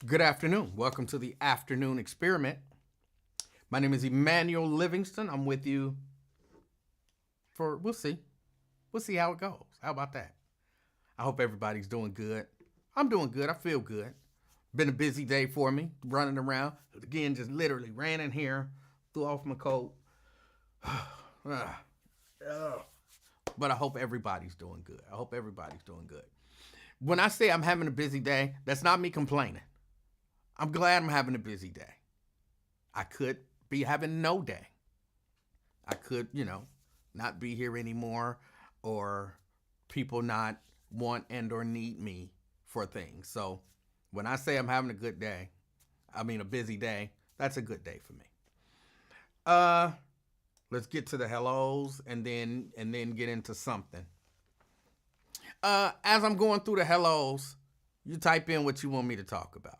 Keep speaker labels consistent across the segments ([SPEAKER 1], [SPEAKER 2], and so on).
[SPEAKER 1] Good afternoon. Welcome to the afternoon experiment. My name is Emanuel Livingston. I'm with you for, we'll see. We'll see how it goes. How about that? I hope everybody's doing good. I'm doing good. I feel good. Been a busy day for me, running around. Again, just literally ran in here, threw off my coat. But I hope everybody's doing good. I hope everybody's doing good. When I say I'm having a busy day, that's not me complaining. I'm glad I'm having a busy day. I could be having no day. I could, not be here anymore, or people not want and or need me for things. So when I say I'm having a good day, I mean a busy day, that's a good day for me. Let's get to the hellos and then get into something. As I'm going through the hellos, you type in what you want me to talk about.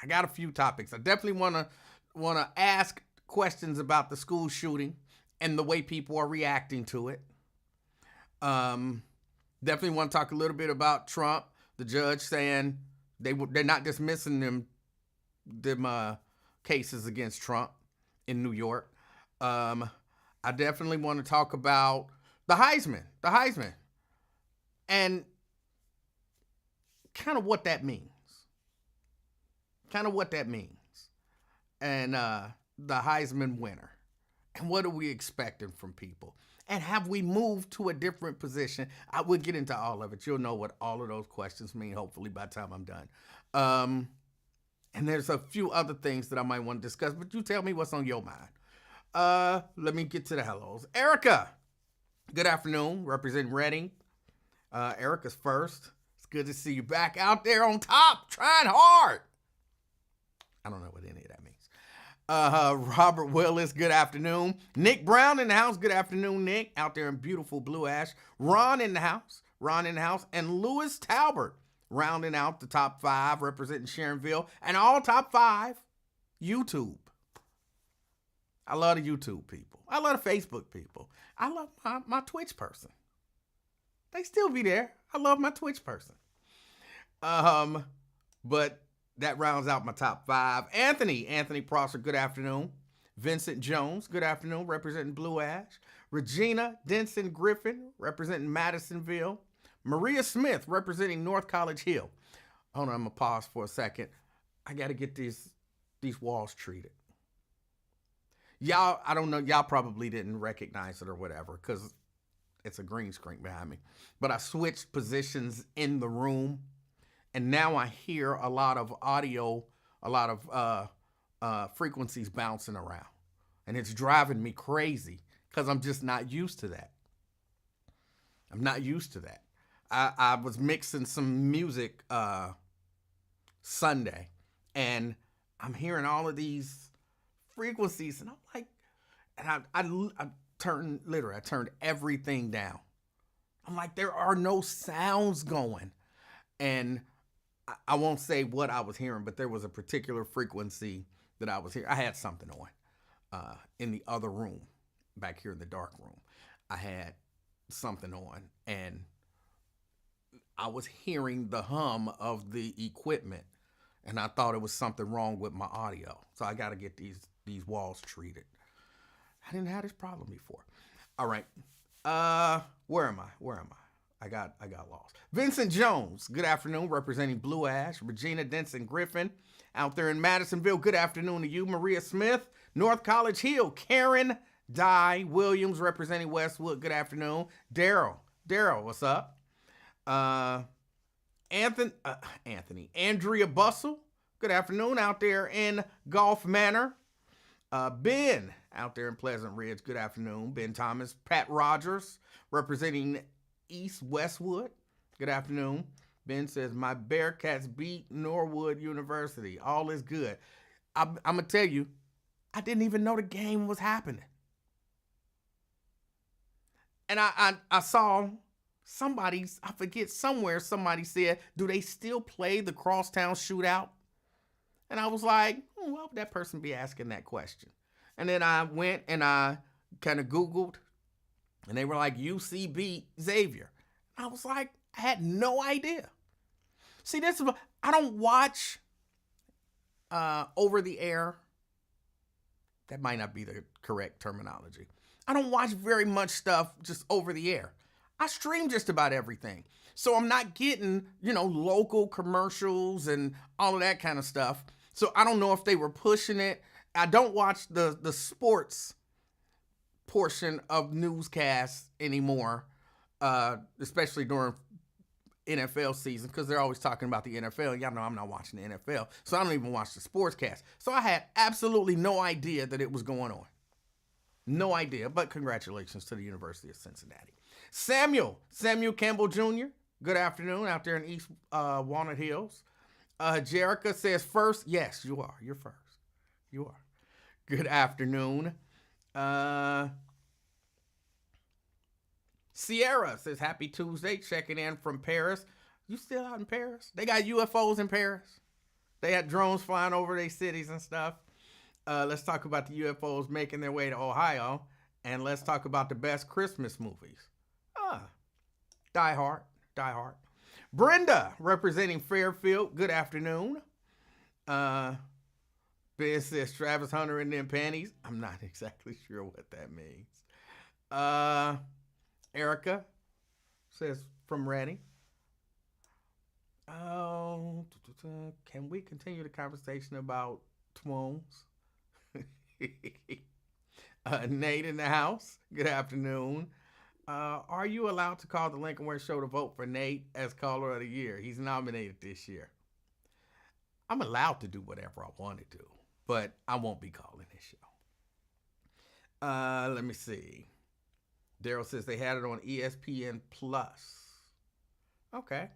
[SPEAKER 1] I got a few topics. I definitely want to ask questions about the school shooting and the way people are reacting to it. Definitely want to talk a little bit about Trump, the judge saying they're not dismissing them cases against Trump in New York. I definitely want to talk about the Heisman, and kind of what that means. And the Heisman winner. And what are we expecting from people? And have we moved to a different position? I will get into all of it. You'll know what all of those questions mean, hopefully, by the time I'm done. And there's a few other things that I might want to discuss, but you tell me what's on your mind. Let me get to the hellos. Erica, good afternoon, representing Reading. Erica's first. It's good to see you back out there on top, trying hard. I don't know what any of that means. Robert Willis, good afternoon. Nick Brown in the house, good afternoon, Nick, out there in beautiful Blue Ash. Ron in the house, and Lewis Talbert rounding out the top 5, representing Sharonville, and all top 5, YouTube. I love the YouTube people. I love the Facebook people. I love my Twitch person. They still be there. I love my Twitch person. But that rounds out my top 5. Anthony Prosser, good afternoon. Vincent Jones, good afternoon, representing Blue Ash. Regina Denson Griffin, representing Madisonville. Maria Smith, representing North College Hill. Hold on, I'm going to pause for a second. I got to get these walls treated. Y'all, I don't know, y'all probably didn't recognize it or whatever, because it's a green screen behind me. But I switched positions in the room, and now I hear a lot of audio, a lot of frequencies bouncing around. And it's driving me crazy because I'm just not used to that. I'm not used to that. I was mixing some music Sunday, and I'm hearing all of these frequencies, and I'm like, and I turned everything down. I'm like, there are no sounds going. And I won't say what I was hearing, but there was a particular frequency that I was hearing. I had something on in the other room, back here in the dark room. I had something on, and I was hearing the hum of the equipment, and I thought it was something wrong with my audio. So I got to get these walls treated. I didn't have this problem before. All right. Where am I? I got lost. Vincent Jones, good afternoon, representing Blue Ash. Regina Denson Griffin, out there in Madisonville, good afternoon to you. Maria Smith, North College Hill. Karen Dye Williams, representing Westwood, good afternoon. Daryl, what's up? Anthony. Andrea Bustle, good afternoon, out there in Gulf Manor. Ben, out there in Pleasant Ridge, good afternoon. Ben Thomas. Pat Rogers, representing East Westwood, good afternoon. Ben says, my Bearcats beat Norwood University. All is good. I'm going to tell you, I didn't even know the game was happening. And I saw somebody, I forget, somewhere somebody said, do they still play the Crosstown Shootout? And I was like, why would that person be asking that question? And then I went and I kind of Googled, and they were like, UC beat Xavier. I was like, I had no idea. See, I don't watch over the air. That might not be the correct terminology. I don't watch very much stuff just over the air. I stream just about everything. So I'm not getting, local commercials and all of that kind of stuff. So I don't know if they were pushing it. I don't watch the sports portion of newscasts anymore, especially during NFL season, because they're always talking about the NFL. Y'all know I'm not watching the NFL, so I don't even watch the sportscast. So I had absolutely no idea that it was going on. No idea, but congratulations to the University of Cincinnati. Samuel Campbell Jr., good afternoon out there in East Walnut Hills. Jerica says first. Yes, you are. You're first. You are. Good afternoon. Sierra says happy Tuesday, checking in from Paris. You still out in Paris? They got UFOs in Paris. They had drones flying over their cities and stuff. Let's talk about the UFOs making their way to Ohio. And let's talk about the best Christmas movies. Die Hard. Brenda, representing Fairfield, good afternoon. Ben says Travis Hunter in them panties. I'm not exactly sure what that means. Erica says from Reading. Can we continue the conversation about twons? Nate in the house. Good afternoon. Are you allowed to call the Lincoln Ware Show to vote for Nate as caller of the year? He's nominated this year. I'm allowed to do whatever I want to do, but I won't be calling this show. Let me see. Daryl says they had it on ESPN Plus. Okay.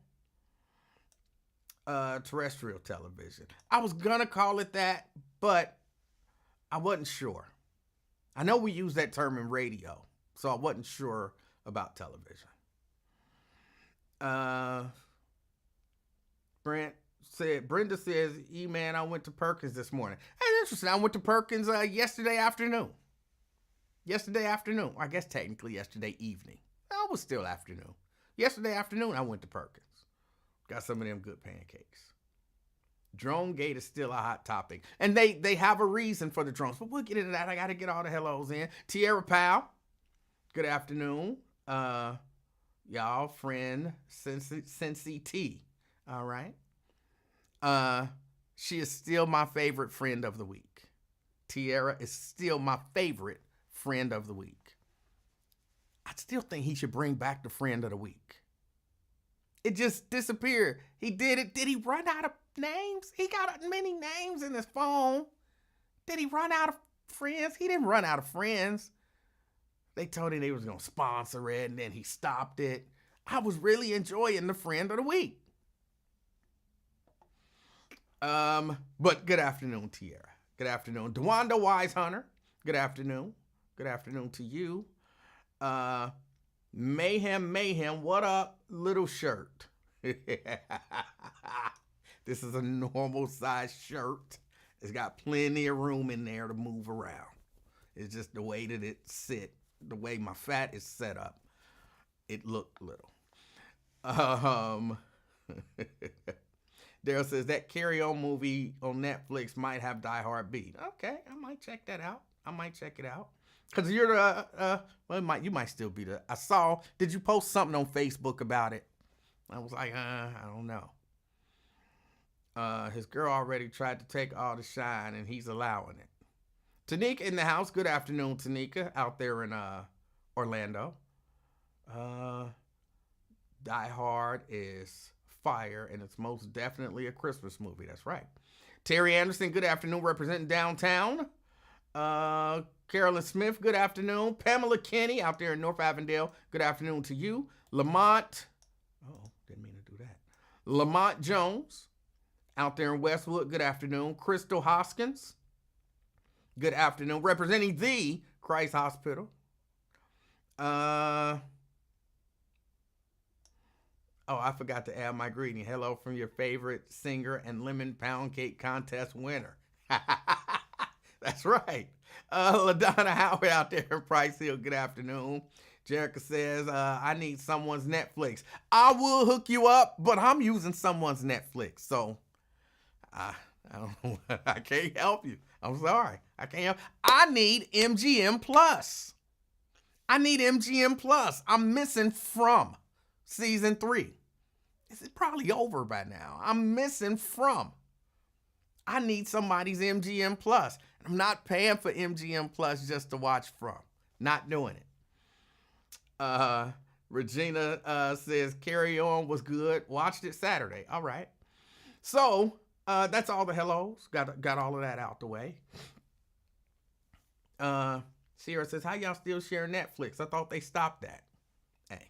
[SPEAKER 1] Terrestrial television. I was gonna call it that, but I wasn't sure. I know we use that term in radio, so I wasn't sure about television. Brenda says, E-Man, I went to Perkins this morning. Hey, interesting. I went to Perkins yesterday afternoon. I guess technically yesterday evening. I was still afternoon. Yesterday afternoon, I went to Perkins. Got some of them good pancakes. Drone gate is still a hot topic. And they have a reason for the drones. But we'll get into that. I got to get all the hellos in. Tierra Powell, good afternoon. Y'all, friend, Cincy T. All right. She is still my favorite friend of the week. Tierra is still my favorite friend of the week. I still think he should bring back the friend of the week. It just disappeared. He did it. Did he run out of names? He got many names in his phone. Did he run out of friends? He didn't run out of friends. They told him they was going to sponsor it, and then he stopped it. I was really enjoying the friend of the week. But good afternoon, Tierra. Good afternoon. DeWanda Wisehunter. Good afternoon. Good afternoon to you. Mayhem. What up, little shirt? This is a normal size shirt. It's got plenty of room in there to move around. It's just the way that it sit, the way my fat is set up. It looked little. Daryl says that Carry On movie on Netflix might have Die Hard beat. Okay, I might check that out. Because you're you might still be the. Did you post something on Facebook about it? I was like, I don't know. His girl already tried to take all the shine, and he's allowing it. Tanika in the house. Good afternoon, Tanika, out there in Orlando. Die Hard is fire, and it's most definitely a Christmas movie. That's right. Terry Anderson, good afternoon, representing downtown. Carolyn Smith, good afternoon. Pamela Kenny, out there in North Avondale, good afternoon to you. Lamont Jones, out there in Westwood, good afternoon. Crystal Hoskins, good afternoon, representing the Christ Hospital. I forgot to add my greeting. Hello from your favorite singer and lemon pound cake contest winner. That's right. LaDonna Howard out there in Price Hill. Good afternoon. Jerica says, I need someone's Netflix. I will hook you up, but I'm using someone's Netflix. So I I don't know. I can't help you. I'm sorry. I can't help. I need MGM Plus. I need MGM Plus. I'm missing from season 3. This is probably over by now. I'm missing from. I need somebody's MGM Plus. I'm not paying for MGM Plus just to watch from. Not doing it. Regina says Carry On was good. Watched it Saturday. All right. So that's all the hellos. Got all of that out the way. Sierra says, how y'all still share Netflix? I thought they stopped that. Hey.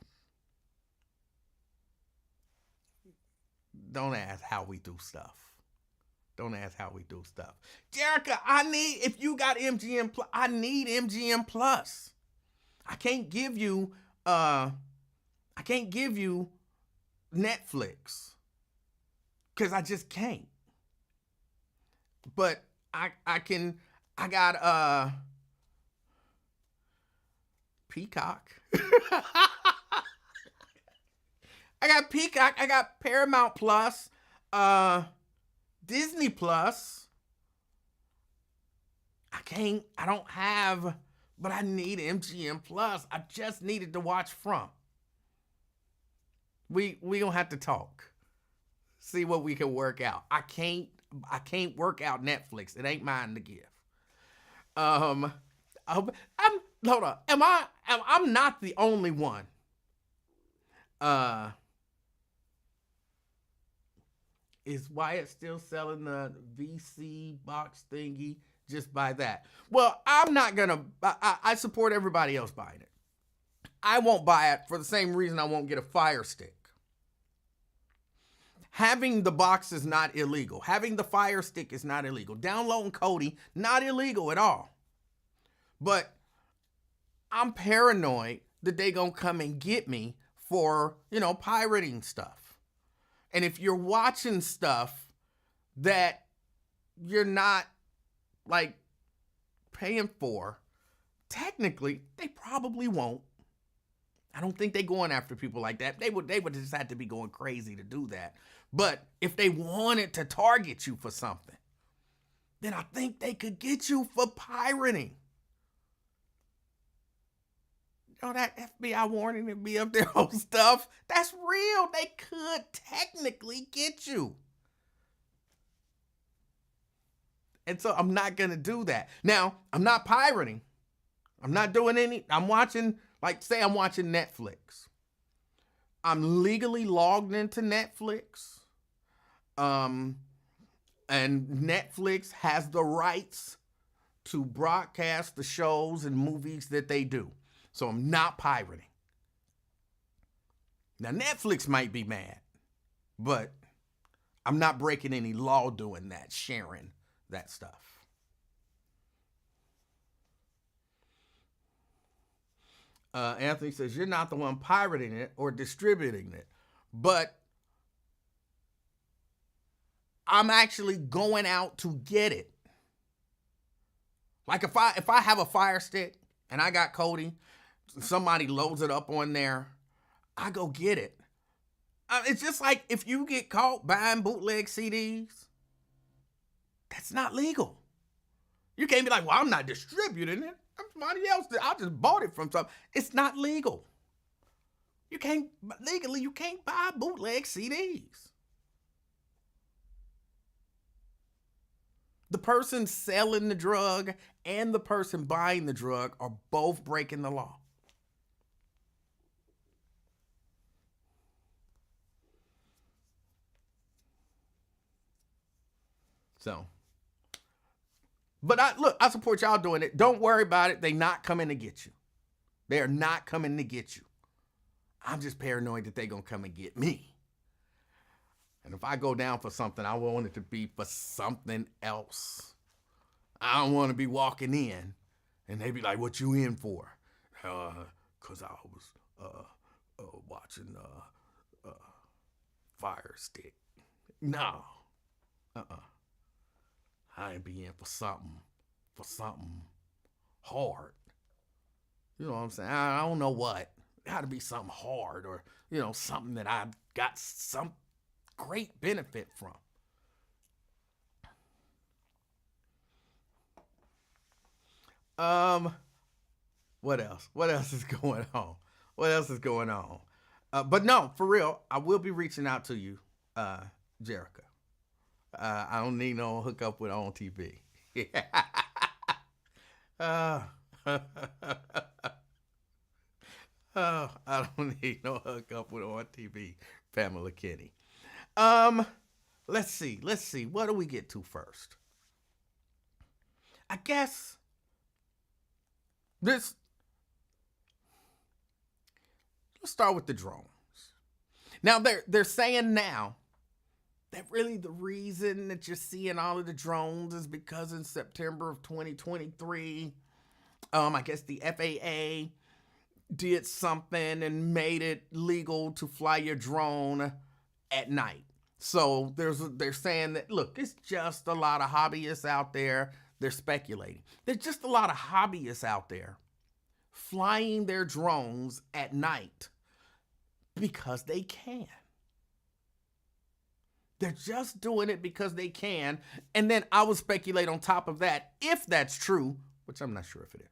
[SPEAKER 1] Don't ask how we do stuff. Don't ask how we do stuff. Jerica, if you got MGM Plus, I need MGM Plus. I can't give you Netflix. Because I just can't. But I got Peacock. I got Peacock. I got Paramount Plus. Disney Plus. I don't have, but I need MGM Plus. I just needed to watch from. We gonna have to talk. See what we can work out. I can't work out Netflix. It ain't mine to give. Hold on. I'm not the only one. Is Wyatt still selling the VC box thingy? Just buy that. Well, I'm not gonna. I support everybody else buying it. I won't buy it for the same reason I won't get a Fire Stick. Having the box is not illegal. Having the Fire Stick is not illegal. Downloading Kodi, not illegal at all. But I'm paranoid that they gonna come and get me for, pirating stuff. And if you're watching stuff that you're not, paying for, technically, they probably won't. I don't think they're going after people like that. They would just have to be going crazy to do that. But if they wanted to target you for something, then I think they could get you for pirating. That FBI warning to be up there on stuff, that's real. They could technically get you. And so I'm not going to do that. Now, I'm not pirating. I'm not doing I'm watching, say I'm watching Netflix. I'm legally logged into Netflix. And Netflix has the rights to broadcast the shows and movies that they do. So I'm not pirating. Now, Netflix might be mad, but I'm not breaking any law doing that, sharing that stuff. Anthony says, you're not the one pirating it or distributing it, but I'm actually going out to get it. Like if I have a Fire Stick and I got Kodi, somebody loads it up on there, I go get it. It's just like if you get caught buying bootleg CDs, that's not legal. You can't be like, well, I'm not distributing it. Somebody else did. I just bought it from somebody. It's not legal. You can't buy bootleg CDs. The person selling the drug and the person buying the drug are both breaking the law. So, but I support y'all doing it. Don't worry about it. They're not coming to get you. They are not coming to get you. I'm just paranoid that they're going to come and get me. And if I go down for something, I want it to be for something else. I don't want to be walking in and they be like, what you in for? Because I was watching Fire Stick. No. I ain't be in for something hard. You know what I'm saying? I don't know what. It got to be something hard or, something that I got some great benefit from. Um, what else? What else is going on? What else is going on? But no, for real, I will be reaching out to you, uh, Jerica. I don't need no hookup with on TV. uh, I don't need no hookup with on TV, Pamela Kenny. Um, let's see. Let's see. What do we get to first? I guess this. Let's start with the drones. Now they're saying now that really the reason that you're seeing all of the drones is because in September of 2023, I guess the FAA did something and made it legal to fly your drone at night. So they're saying that, look, it's just a lot of hobbyists out there. They're speculating. There's just a lot of hobbyists out there flying their drones at night because they can. They're just doing it because they can. And then I would speculate on top of that, if that's true, which I'm not sure if it is,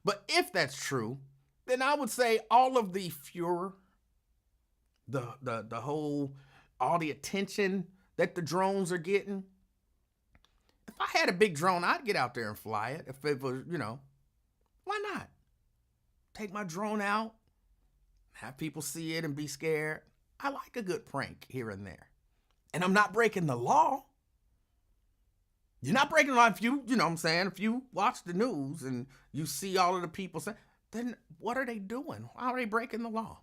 [SPEAKER 1] but if that's true, then I would say all of the furor, the whole, all the attention that the drones are getting, if I had a big drone, I'd get out there and fly it. If it was, why not? Take my drone out, have people see it and be scared. I like a good prank here and there. And I'm not breaking the law. You're not breaking the law if you know what I'm saying? If you watch the news and you see all of the people saying, then what are they doing? How are they breaking the law?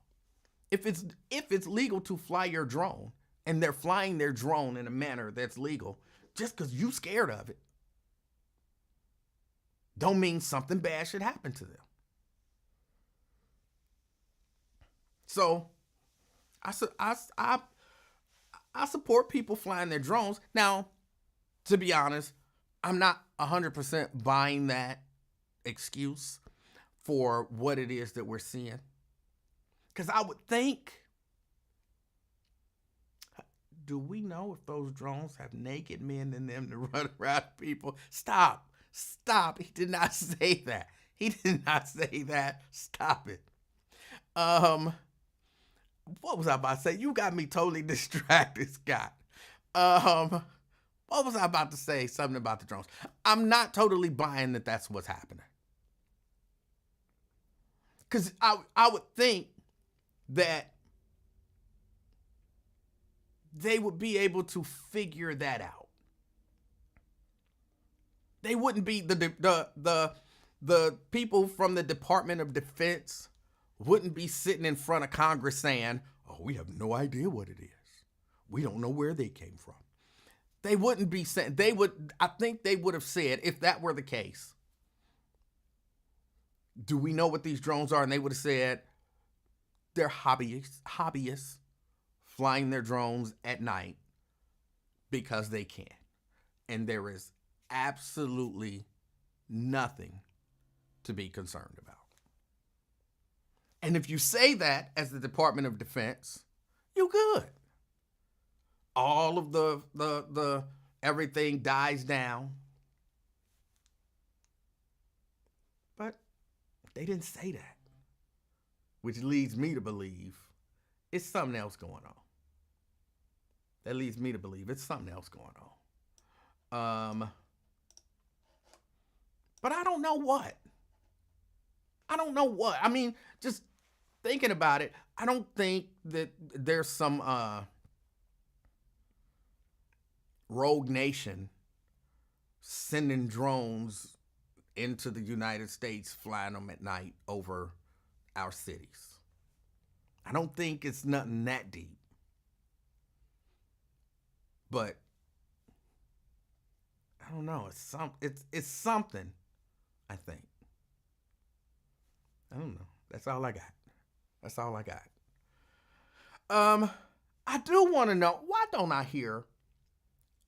[SPEAKER 1] If it's legal to fly your drone and they're flying their drone in a manner that's legal, just because you scared of it, don't mean something bad should happen to them. So I support people flying their drones. Now, to be honest, I'm not 100% buying that excuse for what it is that we're seeing. Because I would think, do we know if those drones have naked men in them to run around people? Stop. He did not say that. He did not say that. Stop it. What was I about to say? You got me totally distracted, Scott. What was I about to say? Something about the drones. I'm not totally buying that that's what's happening. Because I would think that they would be able to figure that out. They wouldn't be the people from the Department of Defense wouldn't be sitting in front of Congress saying, oh, we have no idea what it is. We don't know where they came from. They wouldn't be saying, I think they would have said, if that were the case, do we know what these drones are? And they would have said, they're hobbyists flying their drones at night because they can. And there is absolutely nothing to be concerned about. And if you say that as the Department of Defense, you're good. All of the everything dies down. But they didn't say that, which leads me to believe it's something else going on. That leads me to believe it's something else going on. But I don't know what. I mean, just thinking about it, I don't think that there's some rogue nation sending drones into the United States, flying them at night over our cities. I don't think it's nothing that deep. But I don't know. It's something, I think. I don't know. That's all I got. I do want to know, why don't I hear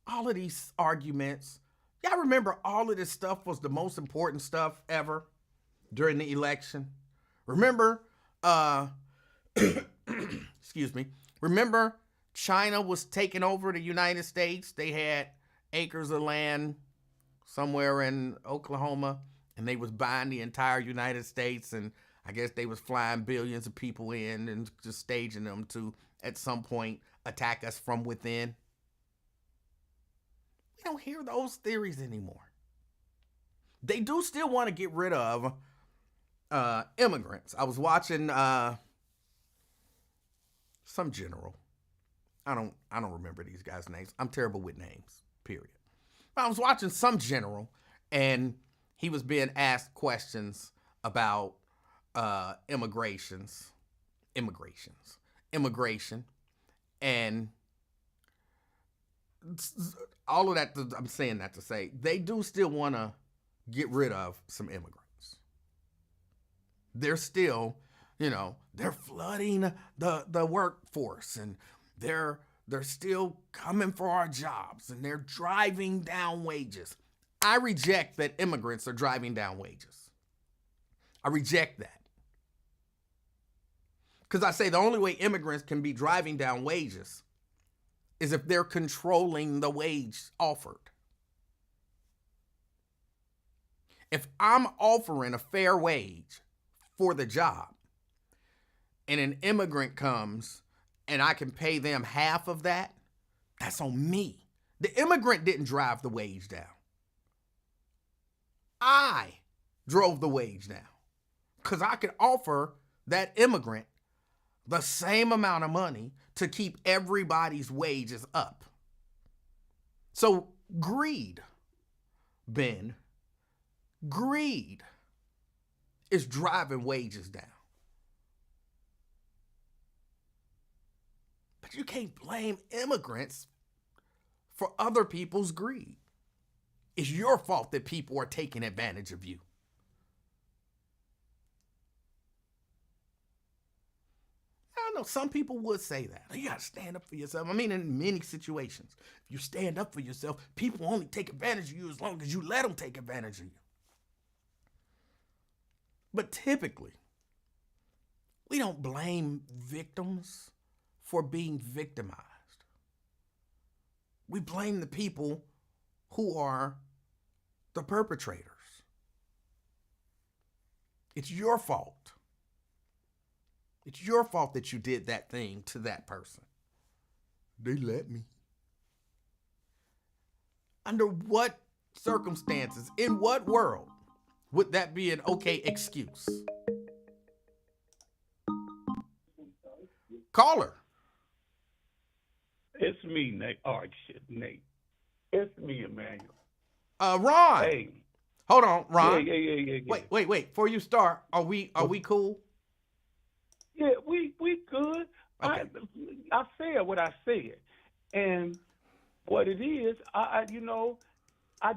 [SPEAKER 1] all of these arguments? Y'all remember all of this stuff was the most important stuff ever during the election? Remember, excuse me. Remember China was taking over the United States? They had acres of land somewhere in Oklahoma, and they was buying the entire United States, and I guess they was flying billions of people in and just staging them to, at some point, attack us from within. We don't hear those theories anymore. They do still want to get rid of immigrants. I was watching some general. I don't remember these guys' names. I'm terrible with names, period. But I was watching some general, and he was being asked questions about immigration, and all of that. I'm saying that to say they do still want to get rid of some immigrants. They're still, they're flooding the workforce, and they're still coming for our jobs, and they're driving down wages. I reject that immigrants are driving down wages. I reject that. Because I say the only way immigrants can be driving down wages is if they're controlling the wage offered. If I'm offering a fair wage for the job, and an immigrant comes and I can pay them half of that, that's on me. The immigrant didn't drive the wage down. I drove the wage down because I could offer that immigrant the same amount of money to keep everybody's wages up. So greed, Ben, greed is driving wages down. But you can't blame immigrants for other people's greed. It's your fault that people are taking advantage of you. I know some people would say that. You got to stand up for yourself. I mean, in many situations, if you stand up for yourself, people only take advantage of you as long as you let them take advantage of you. But typically, we don't blame victims for being victimized. We blame the people who are the perpetrators. It's your fault. It's your fault that you did that thing to that person. They let me. Under what circumstances, in what world, would that be an okay excuse? Caller.
[SPEAKER 2] It's me, Nate. Oh, shit, Nate. It's me, Emanuel.
[SPEAKER 1] Ron.
[SPEAKER 2] Hey.
[SPEAKER 1] Hold on, Ron.
[SPEAKER 2] Yeah.
[SPEAKER 1] Wait. Before you start, are we cool?
[SPEAKER 2] Yeah, we good.
[SPEAKER 1] Okay.
[SPEAKER 2] I said what I said, and what it is, I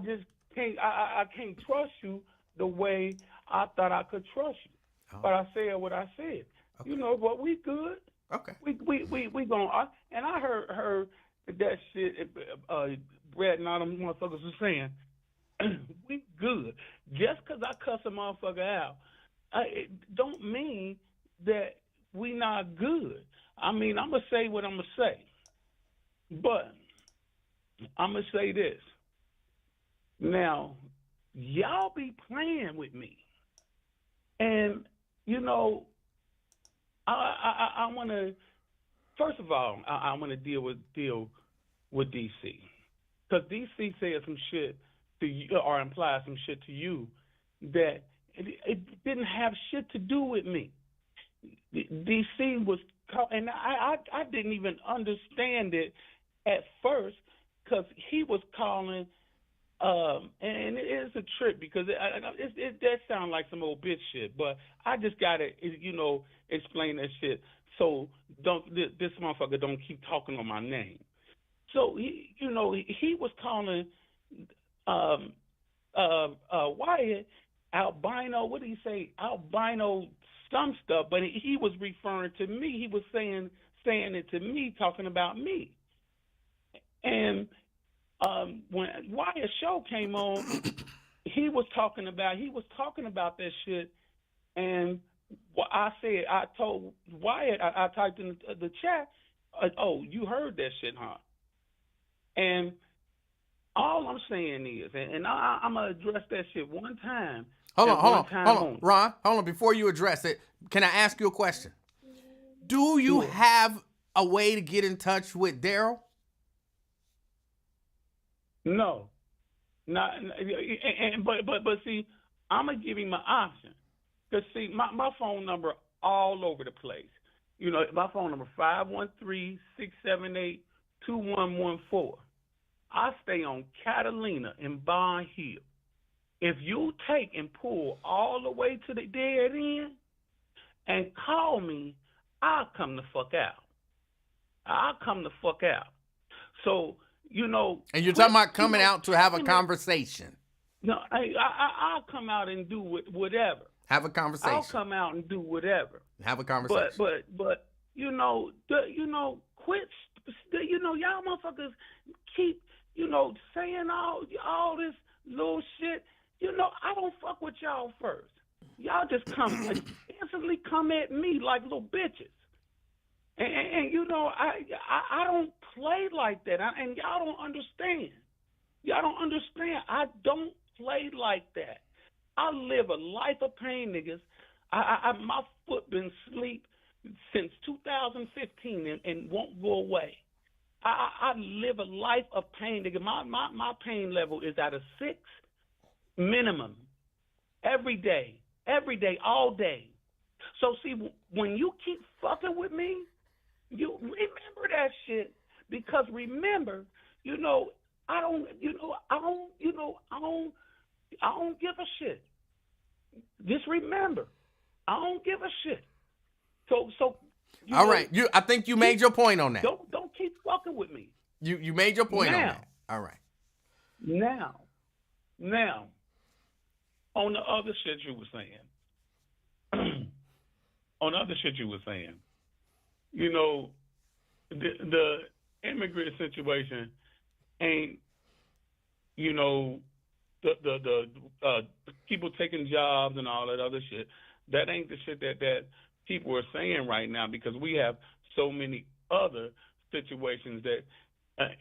[SPEAKER 2] just can't. I can't trust you the way I thought I could trust you.
[SPEAKER 1] Oh.
[SPEAKER 2] But I said what I said.
[SPEAKER 1] Okay.
[SPEAKER 2] But we good.
[SPEAKER 1] Okay.
[SPEAKER 2] We gonna. And I heard that shit. Brett and all them motherfuckers was saying, we good. Just because I cuss a motherfucker out, it don't mean that we not good. I mean, I'm going to say what I'm going to say. But I'm going to say this. Now, y'all be playing with me. And, I want to, first of all, I want to deal with D.C. Because D.C. said some shit to you, or implied some shit to you that it didn't have shit to do with me. D.C. was called, and I didn't even understand it at first because he was calling, and it is a trip because it does sound like some old bitch shit, but I just gotta explain that shit so this motherfucker don't keep talking on my name. So he was calling Wyatt albino. What did he say? Albino some stuff, but he was referring to me. He was saying it to me, talking about me. And when Wyatt's show came on, he was talking about that shit. And I told Wyatt, I typed in the chat, oh, you heard that shit, huh? And all I'm saying is, and I'm going to address that shit one time.
[SPEAKER 1] Hold
[SPEAKER 2] at
[SPEAKER 1] on, hold
[SPEAKER 2] one
[SPEAKER 1] on,
[SPEAKER 2] time
[SPEAKER 1] hold on,
[SPEAKER 2] only.
[SPEAKER 1] Ron. Hold on. Before you address it, can I ask you a question? Do you
[SPEAKER 2] Sure.
[SPEAKER 1] have a way to get in touch with Daryl?
[SPEAKER 2] No, not. But see, I'm gonna give him an option. Cause see, my phone number all over the place. You know, my phone number 513-678-2114. I stay on Catalina in Bond Hill. If you take and pull all the way to the dead end and call me, I'll come the fuck out. I'll come the fuck out. So, you know.
[SPEAKER 1] And you're talking about coming out to have a
[SPEAKER 2] checking it-
[SPEAKER 1] conversation.
[SPEAKER 2] No, I'll come out and do whatever.
[SPEAKER 1] Have a conversation.
[SPEAKER 2] I'll come out and do whatever.
[SPEAKER 1] Have a conversation.
[SPEAKER 2] But quit. Y'all motherfuckers keep saying all this little shit. I don't fuck with y'all first. Y'all just instantly come at me like little bitches. And I don't play like that. And y'all don't understand. Y'all don't understand. I don't play like that. I live a life of pain, niggas. My foot been asleep since 2015 and won't go away. I live a life of pain, nigga. My pain level is at a 6 minimum. Every day, all day. So see, when you keep fucking with me, you remember that shit, because remember, I don't give a shit. Just remember, I don't give a shit. So.
[SPEAKER 1] All right, I think you made your point on that.
[SPEAKER 2] Don't keep fucking with me.
[SPEAKER 1] You made your point on that. All right.
[SPEAKER 2] Now, on the other shit you were saying, the immigrant situation ain't, the people taking jobs and all that other shit. That ain't the shit that people are saying right now, because we have so many other situations that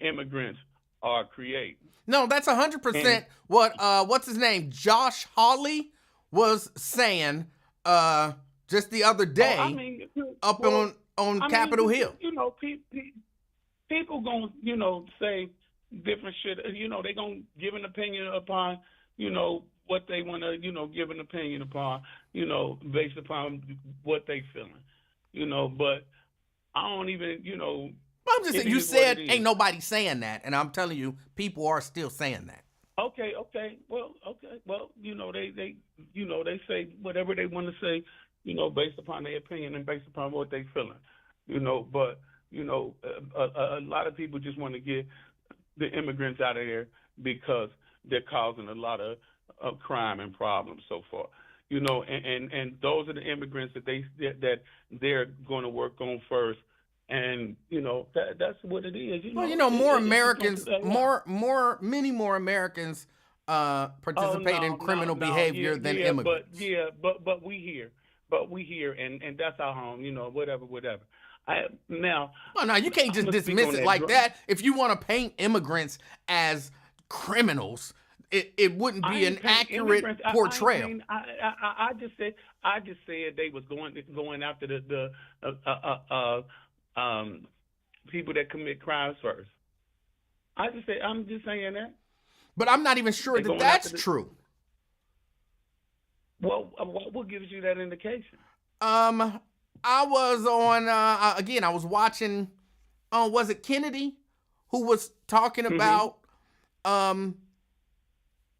[SPEAKER 2] immigrants are creating.
[SPEAKER 1] No, that's 100% what what's his name, Josh Hawley, was saying just the other day on Capitol Hill.
[SPEAKER 2] People gonna say different shit. They gonna give an opinion upon what they want to give an opinion upon, based upon what they feeling, but I don't even
[SPEAKER 1] I'm just saying, you said ain't nobody saying that, and I'm telling you, people are still saying that.
[SPEAKER 2] Okay. Well, they say whatever they want to say, based upon their opinion and based upon what they feeling, but a lot of people just want to get the immigrants out of there because they're causing a lot of crime and problems so far. And those are the immigrants that they're going to work on first. And that's what it is.
[SPEAKER 1] More Americans, many more Americans participate in criminal behavior than immigrants.
[SPEAKER 2] But we here, and that's our home. Whatever. Now,
[SPEAKER 1] you can't just dismiss it like that. If you want to paint immigrants as criminals, it wouldn't be an accurate portrayal.
[SPEAKER 2] I just said they was going after the people that commit crimes first. I'm just saying that.
[SPEAKER 1] But I'm not even sure that that's true.
[SPEAKER 2] Well, what gives you that indication?
[SPEAKER 1] I was on I was watching was it Kennedy, who was talking about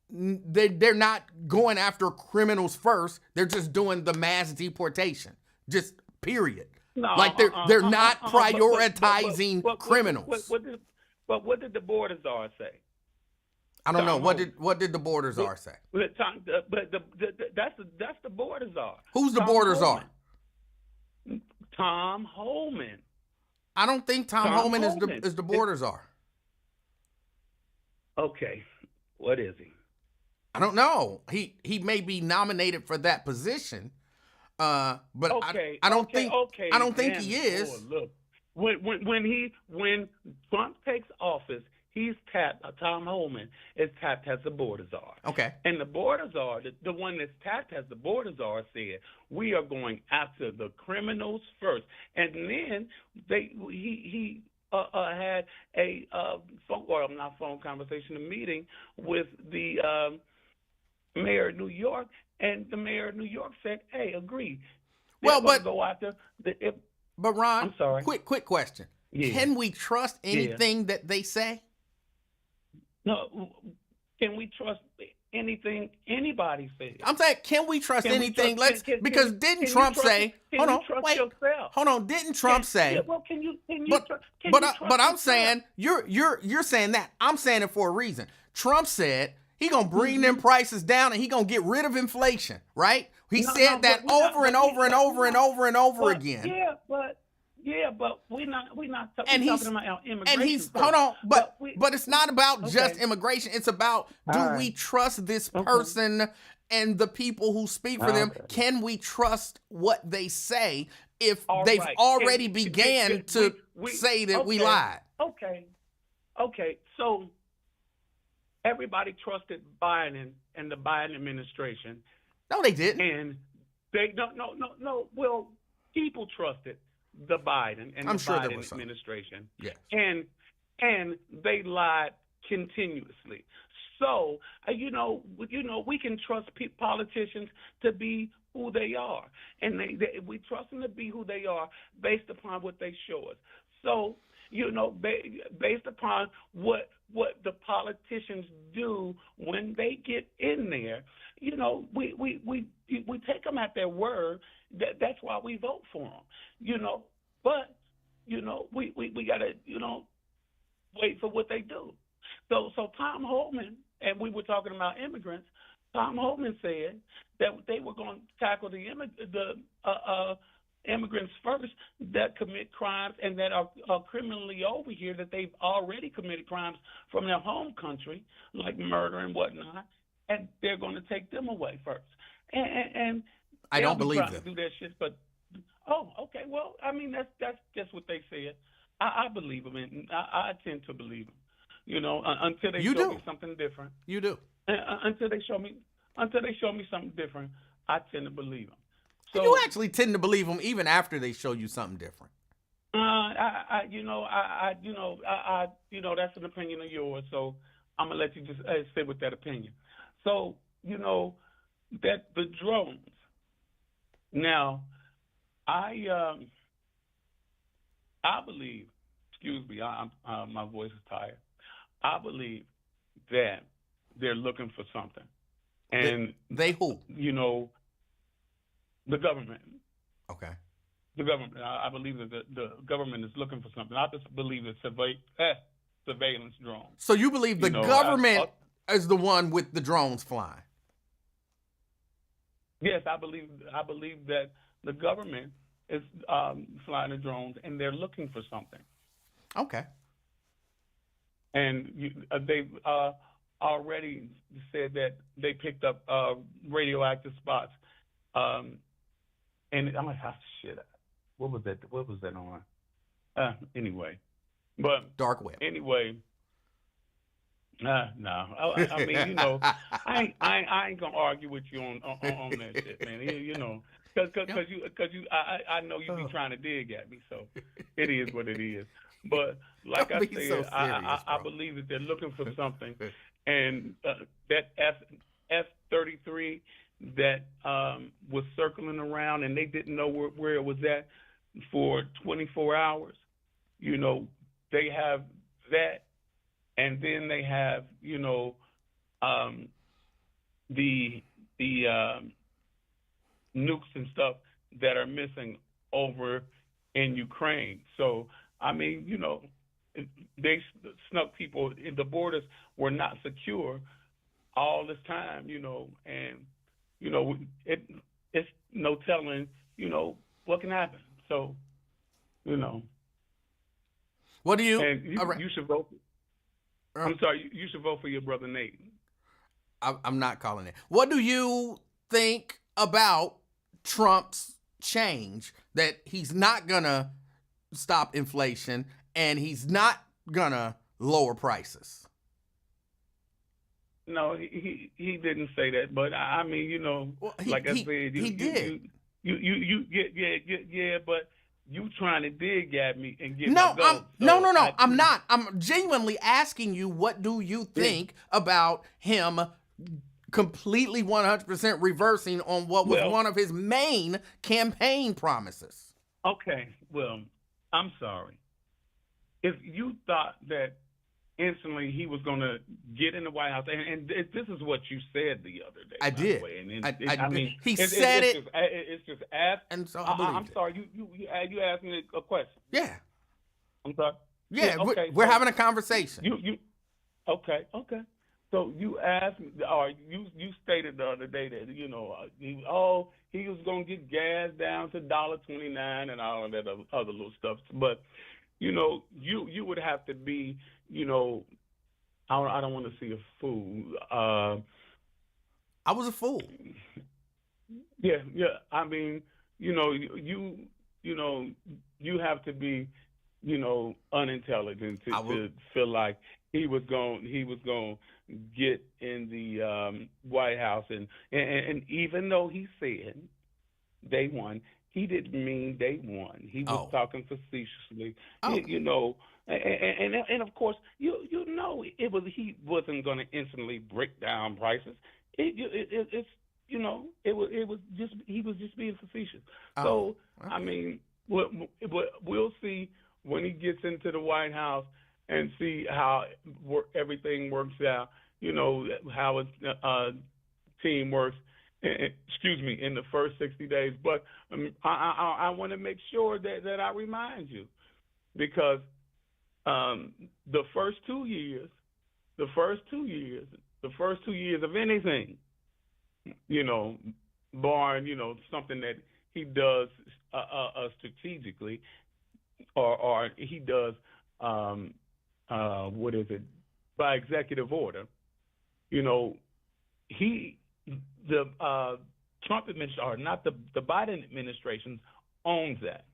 [SPEAKER 1] they're not going after criminals first. They're just doing the mass deportation. Just period.
[SPEAKER 2] No,
[SPEAKER 1] they're not prioritizing criminals.
[SPEAKER 2] But what did the border czar say?
[SPEAKER 1] I don't know. What did the border czar say?
[SPEAKER 2] But that's the border czar.
[SPEAKER 1] Who's the border czar?
[SPEAKER 2] Tom Holman.
[SPEAKER 1] I don't think Tom Holman is the border czar.
[SPEAKER 2] Okay, what is he?
[SPEAKER 1] I don't know. He may be nominated for that position, but I don't think he is.
[SPEAKER 2] Oh, look, when Trump takes office, Tom Homan is tapped as the border czar.
[SPEAKER 1] Okay.
[SPEAKER 2] And the border czar, the one that's tapped as the border czar, said, we are going after the criminals first. And then he had a a meeting with the mayor of New York, and the mayor of New York said, hey, agree.
[SPEAKER 1] Well, but
[SPEAKER 2] go after
[SPEAKER 1] but Ron,
[SPEAKER 2] I'm sorry.
[SPEAKER 1] Quick question.
[SPEAKER 2] Yeah.
[SPEAKER 1] Can we trust anything that they say?
[SPEAKER 2] No, can we trust anything anybody says?
[SPEAKER 1] I'm saying, can we trust anything? Because didn't Trump say?
[SPEAKER 2] Hold on, wait. Yourself?
[SPEAKER 1] Hold on, didn't Trump say?
[SPEAKER 2] Yeah, well, can you
[SPEAKER 1] but
[SPEAKER 2] trust
[SPEAKER 1] I'm
[SPEAKER 2] yourself?
[SPEAKER 1] saying you're saying that. I'm saying it for a reason. Trump said he gonna bring them prices down and he gonna get rid of inflation, right? He said that over and over again.
[SPEAKER 2] Yeah, but we're not
[SPEAKER 1] talking
[SPEAKER 2] about immigration.
[SPEAKER 1] And he's hold on, but it's not about just immigration. It's about we trust this person and the people who speak for them? Can we trust what they say if they've already began to say that we lied?
[SPEAKER 2] Okay. So everybody trusted Biden and the Biden administration.
[SPEAKER 1] No, they didn't.
[SPEAKER 2] And they no. Well, people trusted the Biden and the Biden administration.
[SPEAKER 1] Yes.
[SPEAKER 2] And they lied continuously. So, we can trust politicians to be who they are. And we trust them to be who they are based upon what they show us. So, based upon what the politicians do when they get in there, we take them at their word. That's why we vote for them, But we gotta wait for what they do. So Tom Homan, and we were talking about immigrants. Tom Homan said that they were going to tackle the immigrants first that commit crimes and that are criminally over here, that they've already committed crimes from their home country, like murder and whatnot, and they're going to take them away first. And
[SPEAKER 1] I don't believe them.
[SPEAKER 2] To do that shit, but okay. Well, I mean that's just what they said. I believe them, and I tend to believe them. Until they show me something different.
[SPEAKER 1] You do.
[SPEAKER 2] Until they show me something different, I tend to believe them. So
[SPEAKER 1] you actually tend to believe them even after they show you something different.
[SPEAKER 2] That's an opinion of yours. So I'm gonna let you just sit with that opinion. So that the drones. Now, I believe. Excuse me, my voice is tired. I believe that they're looking for something, and
[SPEAKER 1] they who?
[SPEAKER 2] The government.
[SPEAKER 1] Okay.
[SPEAKER 2] The government. I believe that the government is looking for something. I just believe it's surveillance drones.
[SPEAKER 1] So you believe the government is the one with the drones flying?
[SPEAKER 2] Yes, I believe that the government is flying the drones, and they're looking for something.
[SPEAKER 1] Okay.
[SPEAKER 2] And they've already said that they picked up radioactive spots. And I'm like, shit. What was that? What was that on? Anyway, but
[SPEAKER 1] dark web.
[SPEAKER 2] Anyway, no. I mean, I ain't gonna argue with you on that shit, man. Because I know you be trying to dig at me, so it is what it is. But like I said,
[SPEAKER 1] so serious,
[SPEAKER 2] I believe that they're looking for something, and that F-33 that was circling around, and they didn't know where it was at for 24 hours. They have that, and then they have the nukes and stuff that are missing over in Ukraine. So I mean, they snuck people. The borders were not secure all this time, and it's no telling, what can happen. So,
[SPEAKER 1] What do you?
[SPEAKER 2] And you should vote. I'm sorry, you should vote for your brother Nate.
[SPEAKER 1] I'm not calling it. What do you think about Trump's change that he's not gonna stop inflation and he's not gonna lower prices.
[SPEAKER 2] No, he didn't say that, but I mean,
[SPEAKER 1] Well,
[SPEAKER 2] like I said,
[SPEAKER 1] he did.
[SPEAKER 2] yeah, but you trying to dig at me and get my
[SPEAKER 1] No,
[SPEAKER 2] goat, so
[SPEAKER 1] no. I'm not. I'm genuinely asking you, what do you
[SPEAKER 2] yeah.
[SPEAKER 1] think about him completely 100% reversing on what was
[SPEAKER 2] Well,
[SPEAKER 1] one of his main campaign promises?
[SPEAKER 2] okay, well, I'm sorry. If you thought that instantly he was going to get in the White House, and this is what you said the other day,
[SPEAKER 1] I
[SPEAKER 2] by the
[SPEAKER 1] did.
[SPEAKER 2] way, and
[SPEAKER 1] I
[SPEAKER 2] I mean,
[SPEAKER 1] he said it,
[SPEAKER 2] it's just ask.
[SPEAKER 1] and so I believed
[SPEAKER 2] I'm
[SPEAKER 1] it.
[SPEAKER 2] sorry, you asked me a question.
[SPEAKER 1] Yeah,
[SPEAKER 2] I'm sorry.
[SPEAKER 1] yeah.
[SPEAKER 2] Okay.
[SPEAKER 1] We're
[SPEAKER 2] So
[SPEAKER 1] having a conversation.
[SPEAKER 2] you okay. So you asked me, or you stated the other day that he was gonna get gas down to $1.29 and all of that other little stuff. But you would have to be I don't want to see a fool.
[SPEAKER 1] I was a fool.
[SPEAKER 2] Yeah. I mean, you have to be unintelligent to feel like he was going to get in the White House, and even though he said they won, he didn't mean they won. He was talking facetiously.
[SPEAKER 1] Oh.
[SPEAKER 2] And of course it was he wasn't going to instantly break down prices. It's it was just he was just being facetious. So
[SPEAKER 1] Okay.
[SPEAKER 2] I mean, we'll see when he gets into the White House and see how everything works out. How his team works. Excuse me, in the first 60 days. But I want to make sure that I remind you, because the first 2 years of anything, barring something that he does strategically, or he does what is it, by executive order. The Trump administration, or not the Biden administration, owns that.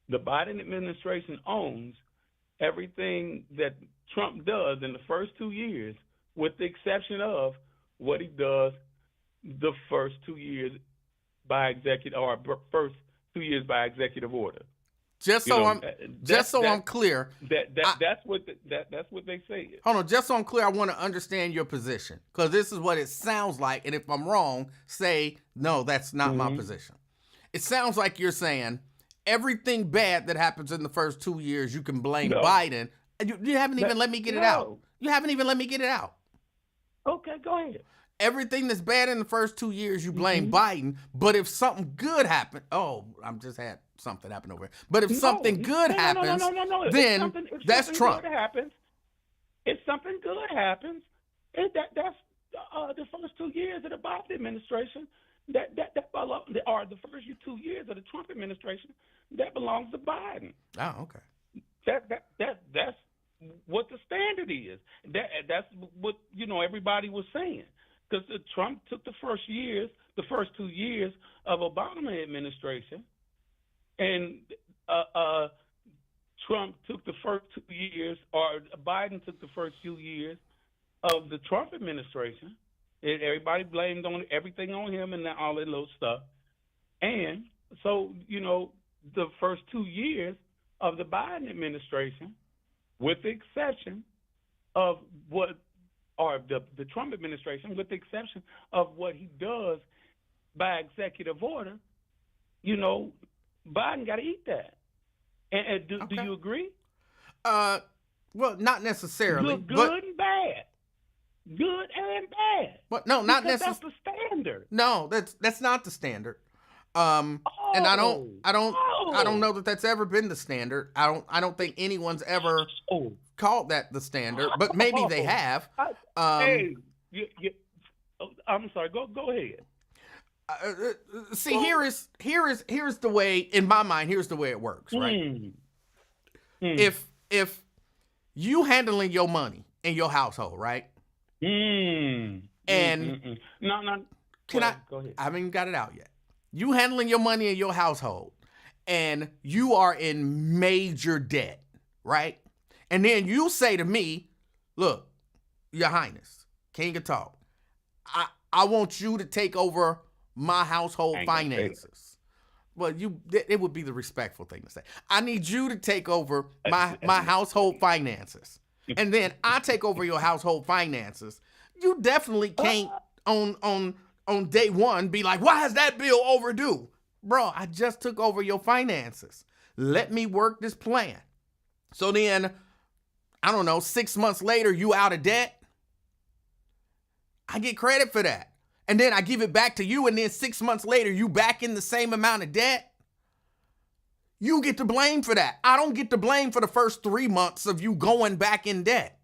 [SPEAKER 2] The Biden administration owns everything that Trump does in the first 2 years, with the exception of what he does the first 2 years by executive, or first 2 years by executive order.
[SPEAKER 1] I'm clear.
[SPEAKER 2] That's what they say.
[SPEAKER 1] Hold on, just so I'm clear, I want to understand your position, because this is what it sounds like. And if I'm wrong, say no, that's not my position. It sounds like you're saying everything bad that happens in the first 2 years, you can blame Biden. You haven't even let me get it out. You haven't even let me get it out.
[SPEAKER 2] Okay, go ahead.
[SPEAKER 1] Everything that's bad in the first 2 years, you blame Biden. But if something good happened, I'm just had something happen over here. But if something good happens, then that's Trump.
[SPEAKER 2] If something good happens, that's the first 2 years of the Biden administration. Or the first 2 years of the Trump administration, that belongs to Biden.
[SPEAKER 1] Oh, okay.
[SPEAKER 2] That's what the standard is. That's what everybody was saying. Because Trump took the first 2 years of Obama administration, and Trump took the first 2 years, or Biden took the first 2 years of the Trump administration. And everybody blamed everything on him and all that little stuff. And so, the first 2 years of the Biden administration, with the exception of the Trump administration, with the exception of what he does by executive order, Biden got to eat that. And do you agree?
[SPEAKER 1] Well, not necessarily.
[SPEAKER 2] Good and bad. Good and bad.
[SPEAKER 1] But no, not necessarily.
[SPEAKER 2] That's the standard.
[SPEAKER 1] No, that's not the standard. And I don't know that that's ever been the standard. I don't think anyone's ever called that the standard, but maybe they have.
[SPEAKER 2] I'm sorry. Go ahead.
[SPEAKER 1] See, here's the way, in my mind, here's the way it works, right? If you handling your money in your household, right? And
[SPEAKER 2] no,
[SPEAKER 1] go ahead. I haven't even got it out yet. You handling your money in your household, and you are in major debt, right? And then you say to me, look, Your Highness, King of Talk, I want you to take over my household finances. Well, it would be the respectful thing to say. I need you to take over my household finances. And then I take over your household finances. You definitely can't on day one be like, why is that bill overdue? Bro, I just took over your finances. Let me work this plan. So then, I don't know, 6 months later, you out of debt. I get credit for that. And then I give it back to you, and then 6 months later, you back in the same amount of debt. You get the blame for that. I don't get the blame for the first 3 months of you going back in debt.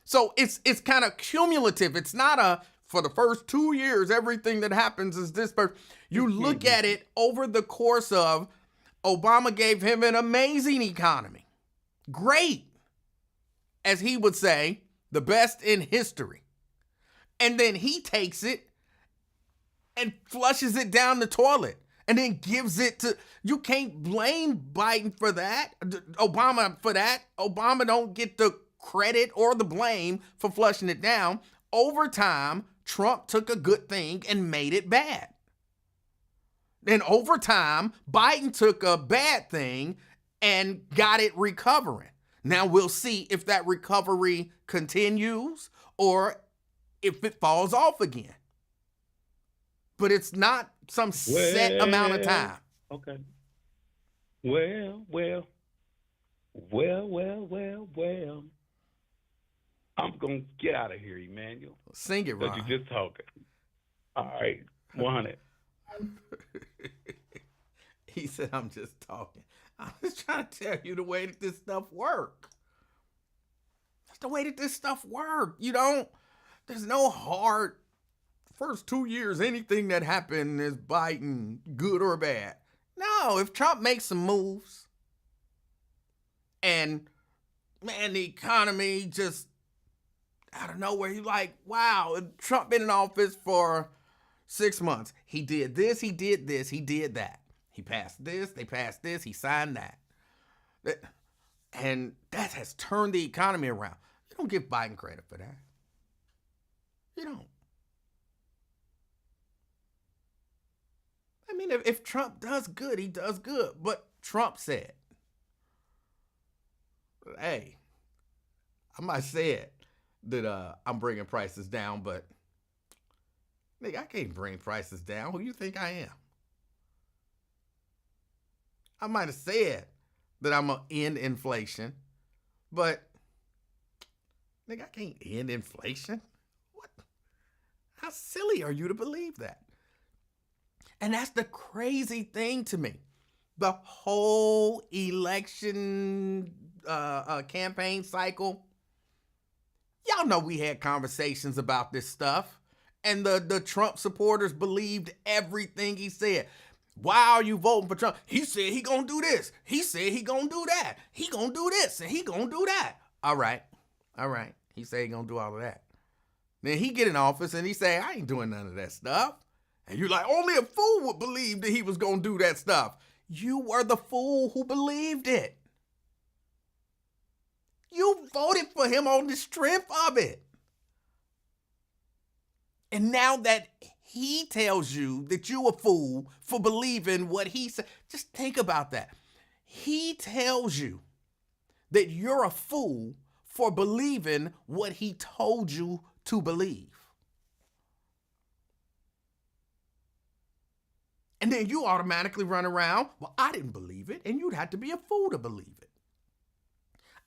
[SPEAKER 1] So it's kind of cumulative. It's not for the first 2 years, everything that happens is this person. You look at it over the course of Obama gave him an amazing economy. Great. As he would say, the best in history. And then he takes it and flushes it down the toilet and then gives it to, you can't blame Biden for that, Obama for that. Obama don't get the credit or the blame for flushing it down. Over time, Trump took a good thing and made it bad. Then over time, Biden took a bad thing and got it recovering. Now we'll see if that recovery continues or if it falls off again. But it's not some set amount of time.
[SPEAKER 2] Okay. Well. I'm going to get out of here, Emanuel.
[SPEAKER 1] Sing it, Ron.
[SPEAKER 2] Because you're just talking. All right. 100.
[SPEAKER 1] He said, I'm just talking. I was trying to tell you the way that this stuff works. That's the way that this stuff works. There's no hard first 2 years, anything that happened is Biden, good or bad. No, if Trump makes some moves and, man, the economy just out of nowhere, you're like, wow, Trump been in office for 6 months. He did this, he did this, he did that. He passed this, they passed this, he signed that. And that has turned the economy around. You don't give Biden credit for that. You don't. I mean, if Trump does good, he does good. But Trump said, hey, I might say it that I'm bringing prices down, but nigga, I can't bring prices down. Who you think I am? I might have said that I'm going to end inflation, but nigga, I can't end inflation. What? How silly are you to believe that? And that's the crazy thing to me. The whole election campaign cycle, y'all know we had conversations about this stuff, and the Trump supporters believed everything he said. Why are you voting for Trump? He said he gonna do this. He said he gonna do that. He gonna do this and he gonna do that. All right. He said he gonna do all of that. Then he get in office and he say, I ain't doing none of that stuff. And you're like, only a fool would believe that he was gonna do that stuff. You were the fool who believed it. You voted for him on the strength of it. And now that he tells you that you a fool for believing what he said, just think about that. He tells you that you're a fool for believing what he told you to believe. And then you automatically run around, well, I didn't believe it, and you'd have to be a fool to believe it.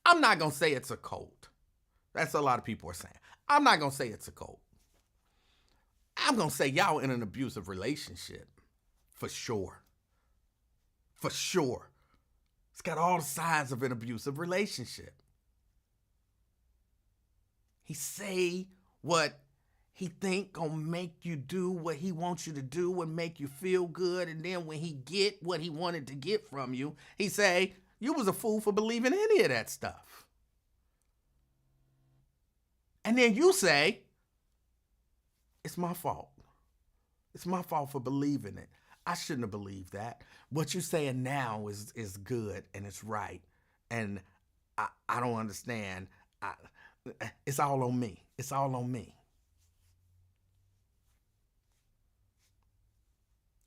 [SPEAKER 1] I'm not going to say it's a cult. That's what a lot of people are saying. I'm not going to say it's a cult. I'm going to say y'all in an abusive relationship. For sure. For sure. It's got all the signs of an abusive relationship. He say what he think gonna make you do what he wants you to do and make you feel good. And then when he get what he wanted to get from you, he say, you was a fool for believing any of that stuff. And then you say, it's my fault. It's my fault for believing it. I shouldn't have believed that. What you're saying now is good and it's right. And I don't understand. I, it's all on me. It's all on me.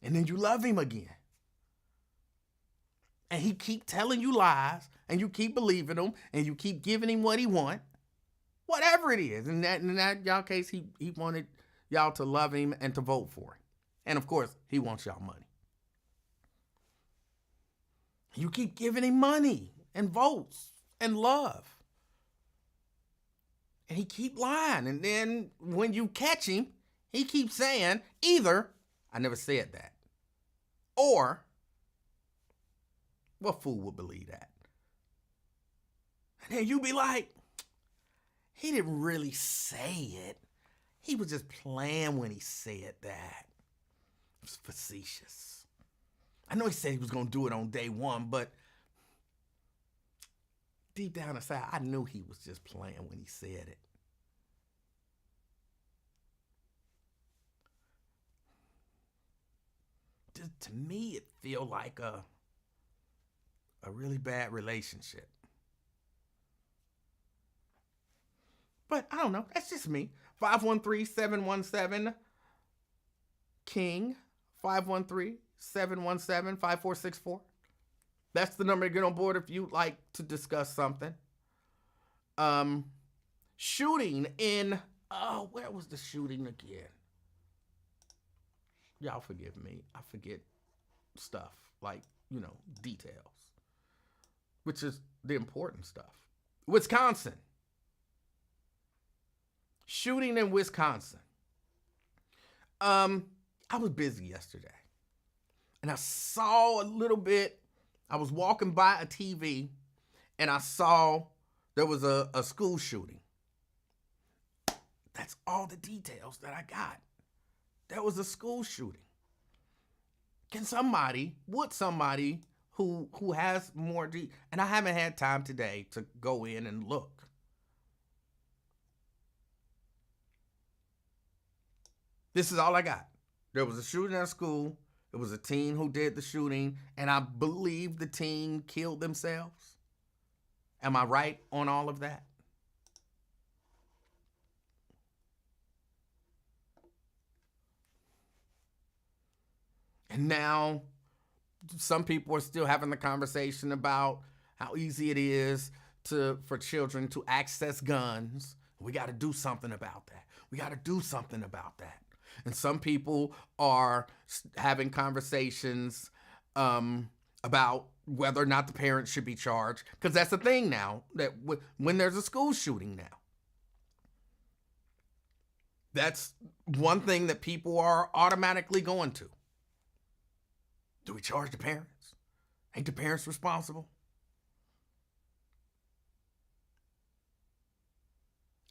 [SPEAKER 1] And then you love him again. And he keep telling you lies, and you keep believing him, and you keep giving him what he want, whatever it is. In that y'all case, he wanted y'all to love him and to vote for him. And of course, he wants y'all money. You keep giving him money and votes and love. And he keep lying. And then when you catch him, he keeps saying either, I never said that, or, what fool would believe that? And then you be like, he didn't really say it. He was just playing when he said that. It was facetious. I know he said he was going to do it on day one, but deep down inside, I knew he was just playing when he said it. To me, it feel like a really bad relationship. But I don't know. That's just me. 513-717-KING. 513-717-5464. That's the number to get on board if you'd like to discuss something. Shooting in, where was the shooting again? Y'all forgive me. I forget stuff, like, details, which is the important stuff. Wisconsin. Shooting in Wisconsin. I was busy yesterday, and I saw a little bit. I was walking by a TV, and I saw there was a school shooting. That's all the details that I got. There was a school shooting. Would somebody who has more and I haven't had time today to go in and look. This is all I got. There was a shooting at school. It was a teen who did the shooting, and I believe the teen killed themselves. Am I right on all of that? And now some people are still having the conversation about how easy it is for children to access guns. We got to do something about that. We got to do something about that. And some people are having conversations about whether or not the parents should be charged, because that's the thing now, that when there's a school shooting now, that's one thing that people are automatically going to. Do we charge the parents? Ain't the parents responsible?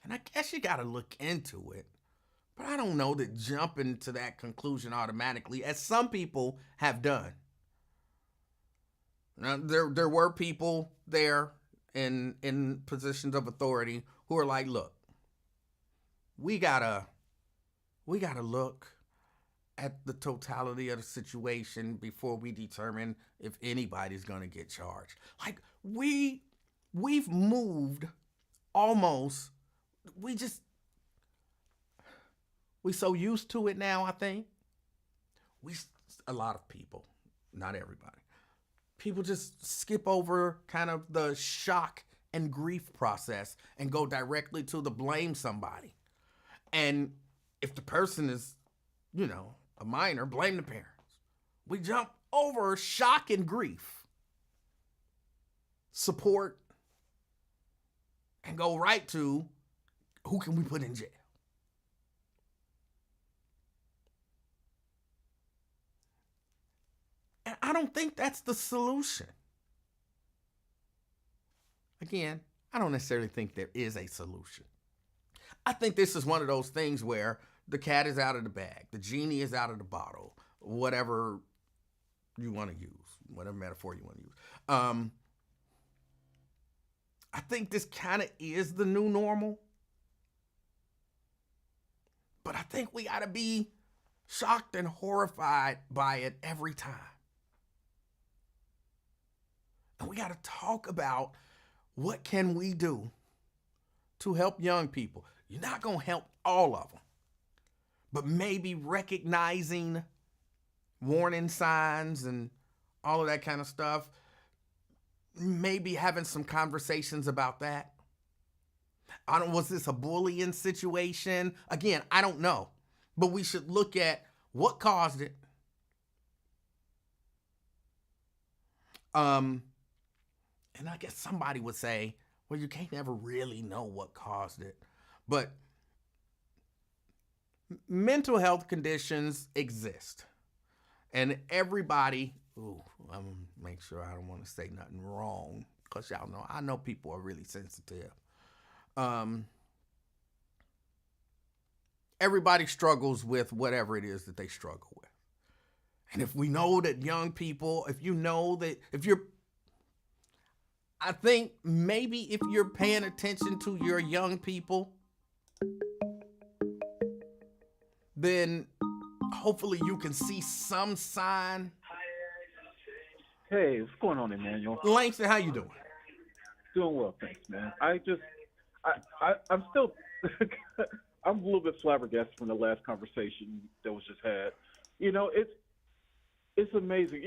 [SPEAKER 1] And I guess you got to look into it. But I don't know that jumping to that conclusion automatically, as some people have done. Now, there were people there in positions of authority who are like, look, we gotta look at the totality of the situation before we determine if anybody's gonna get charged. Like, we've moved almost, we so used to it now, I think. A lot of people, not everybody, people just skip over kind of the shock and grief process and go directly to the blame somebody. And if the person is, a minor, blame the parents. We jump over shock and grief, support, and go right to who can we put in jail. And I don't think that's the solution. Again, I don't necessarily think there is a solution. I think this is one of those things where the cat is out of the bag, the genie is out of the bottle, whatever you want to use, whatever metaphor you want to use. I think this kind of is the new normal. But I think we got to be shocked and horrified by it every time. And we got to talk about What can we do to help young people? You're not going to help all of them, but maybe recognizing warning signs and all of that kind of stuff, maybe having some conversations about that. Was this a bullying situation? Again, I don't know, but we should look at what caused it. And I guess somebody would say, well, you can't ever really know what caused it. But mental health conditions exist. And everybody, I'm going to make sure I don't want to say nothing wrong, because y'all know, I know people are really sensitive. Everybody struggles with whatever it is that they struggle with. And if we know that young people, I think maybe if you're paying attention to your young people, then hopefully you can see some sign.
[SPEAKER 3] Hey, what's going on, Emanuel?
[SPEAKER 1] Langston, how you doing?
[SPEAKER 3] Doing well, thanks, man. I'm still, I'm a little bit flabbergasted from the last conversation that was just had. You know, it's amazing.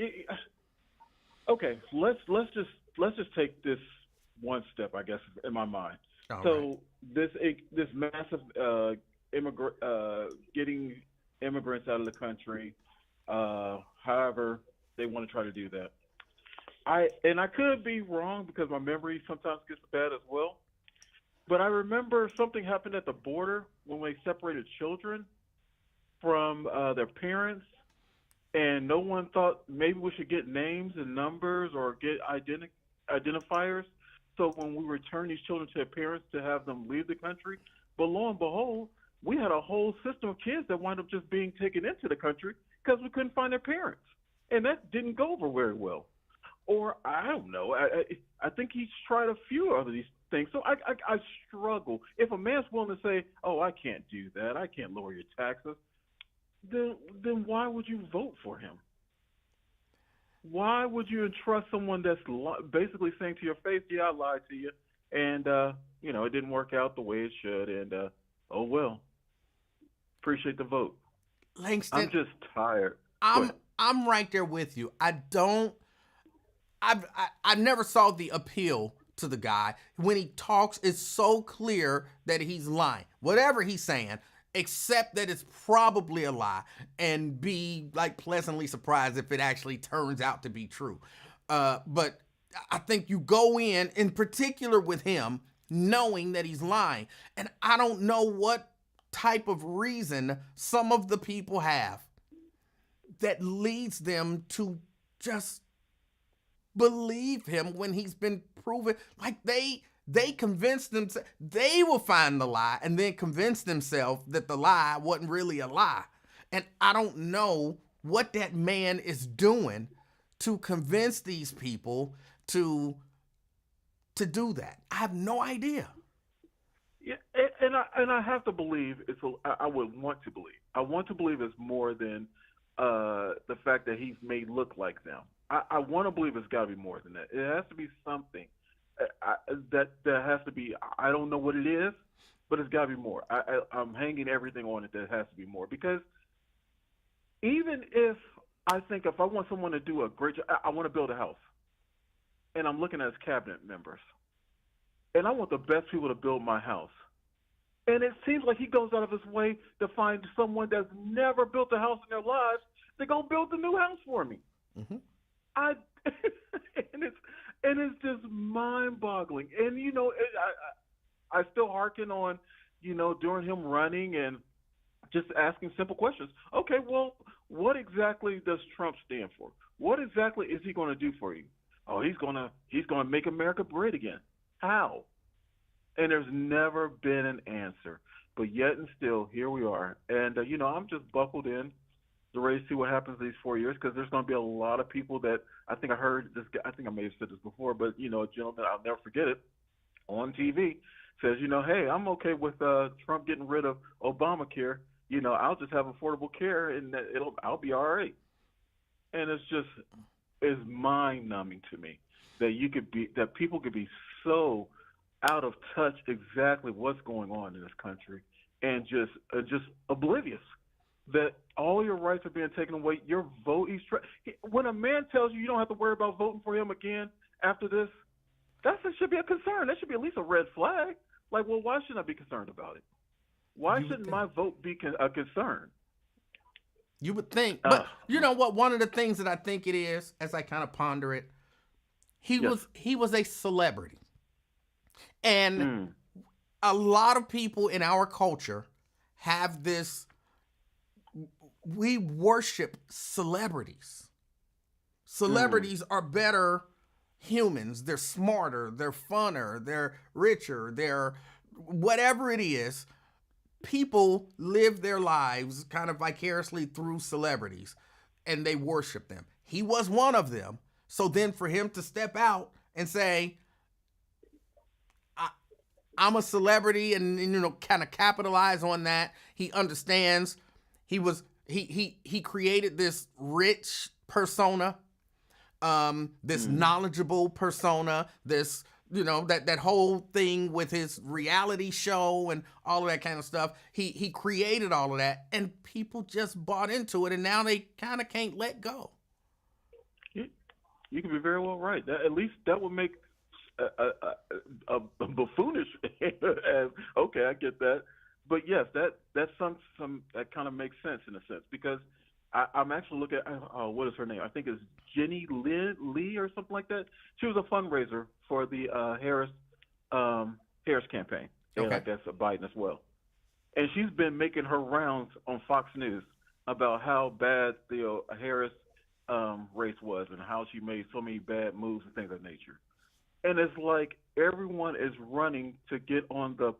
[SPEAKER 3] Okay, let's just take this one step, I guess, in my mind.
[SPEAKER 1] All
[SPEAKER 3] This massive getting immigrants out of the country, however they want to try to do that. I could be wrong because my memory sometimes gets bad as well. But I remember something happened at the border when they separated children from their parents, and no one thought maybe we should get names and numbers or get identifiers. So when we return these children to their parents to have them leave the country, but lo and behold, we had a whole system of kids that wound up just being taken into the country because we couldn't find their parents, and that didn't go over very well. Or I don't know. I think he's tried a few other these things. So I struggle. If a man's willing to say, "Oh, I can't do that. I can't lower your taxes," then why would you vote for him? Why would you entrust someone that's basically saying to your face, "Yeah, I lied to you, and it didn't work out the way it should, and oh well. Appreciate the vote."
[SPEAKER 1] Langston,
[SPEAKER 3] I'm just tired.
[SPEAKER 1] I'm right there with you. I never saw the appeal to the guy. When he talks, it's so clear that he's lying. Whatever he's saying, except that it's probably a lie, and be like pleasantly surprised if it actually turns out to be true. But I think you go in particular with him, knowing that he's lying. And I don't know what type of reason some of the people have that leads them to just believe him when he's been proven. Like they convinced themselves, they will find the lie and then convince themselves that the lie wasn't really a lie. And I don't know what that man is doing to convince these people to do that. I have no idea.
[SPEAKER 3] Yeah, and I have to believe I would want to believe. I want to believe it's more than the fact that he's made look like them. I want to believe it's got to be more than that. It has to be something that has to be. I don't know what it is, but it's got to be more. I'm hanging everything on it that has to be more, because even if I want someone to do a great job, I want to build a house, and I'm looking at his cabinet members, and I want the best people to build my house. And it seems like he goes out of his way to find someone that's never built a house in their lives to go build the new house for me.
[SPEAKER 1] Mm-hmm.
[SPEAKER 3] And it's just mind-boggling. And I still hearken on, during him running and just asking simple questions. Okay, well, what exactly does Trump stand for? What exactly is he going to do for you? Oh, he's going to make America great again. How? And there's never been an answer. But yet and still, here we are. And, I'm just buckled in to ready to see what happens these 4 years, because there's going to be a lot of people that I think I heard this. I think I may have said this before, but, a gentleman, I'll never forget it, on TV says, hey, I'm okay with Trump getting rid of Obamacare. I'll just have affordable care and I'll be all right. And it's mind numbing to me that people could be so out of touch exactly what's going on in this country, and just oblivious that all your rights are being taken away. Your vote, when a man tells you you don't have to worry about voting for him again after this, that should be a concern. That should be at least a red flag. Like, well, why shouldn't I be concerned about it? Why shouldn't my vote be a concern?
[SPEAKER 1] You would think, but you know what? One of the things that I think it is, as I kind of ponder it, he was a celebrity, and a lot of people in our culture have this. We worship celebrities. Celebrities are better humans. They're smarter. They're funner. They're richer. They're whatever it is. People live their lives kind of vicariously through celebrities, and they worship them. He was one of them. So then for him to step out and say, I'm a celebrity, and you know, kind of capitalize on that. He understands. He created this rich persona, this knowledgeable persona, this, you know, that whole thing with his reality show and all of that kind of stuff. He created all of that, and people just bought into it, and now they kind of can't let go.
[SPEAKER 3] You can be very well right. At least that would make a buffoonish. Okay, I get that. But yes, that's some that kind of makes sense in a sense, because I'm actually looking at what is her name? I think it's Jenny Lee or something like that. She was a fundraiser for the Harris campaign, and I guess Biden as well. And she's been making her rounds on Fox News about how bad the Harris race was and how she made so many bad moves and things of that nature. And it's like everyone is running to get on the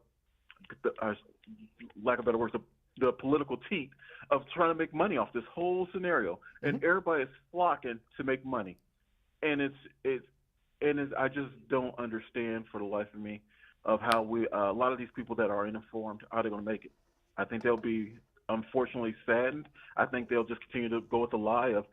[SPEAKER 3] lack of better words, the political teat of trying to make money off this whole scenario, and everybody is flocking to make money, and I just don't understand for the life of me of how a lot of these people that are uninformed, how they're going to make it. I think they'll be unfortunately saddened. I think they'll just continue to go with the lie of,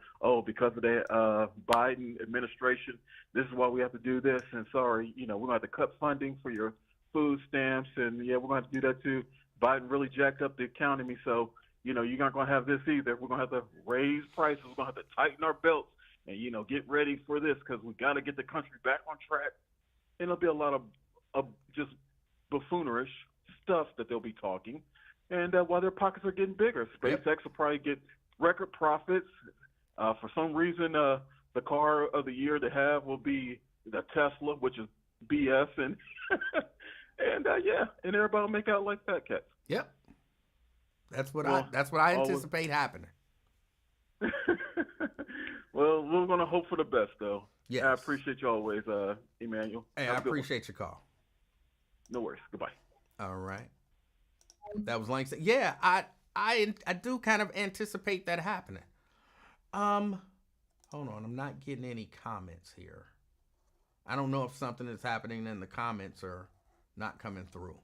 [SPEAKER 3] because of the Biden administration, this is why we have to do this, and sorry, we're going to have to cut funding for your food stamps, and we're going to have to do that too. Biden really jacked up the economy, so you're not going to have this either. We're going to have to raise prices. We're going to have to tighten our belts and get ready for this, because we got to get the country back on track. And there'll be a lot of just buffoonerish stuff that they'll be talking, and while their pockets are getting bigger, SpaceX will probably get record profits. For some reason, the car of the year they have will be the Tesla, which is BS, and and everybody will make out like fat cats.
[SPEAKER 1] Yep, that's what I anticipate happening.
[SPEAKER 3] Well, we're gonna hope for the best, though.
[SPEAKER 1] Yes.
[SPEAKER 3] I appreciate you always, Emanuel.
[SPEAKER 1] Hey, I appreciate your call.
[SPEAKER 3] No worries. Goodbye.
[SPEAKER 1] All right. That was Langston. Yeah, I do kind of anticipate that happening. Hold on, I'm not getting any comments here. I don't know if something is happening and the comments are not coming through.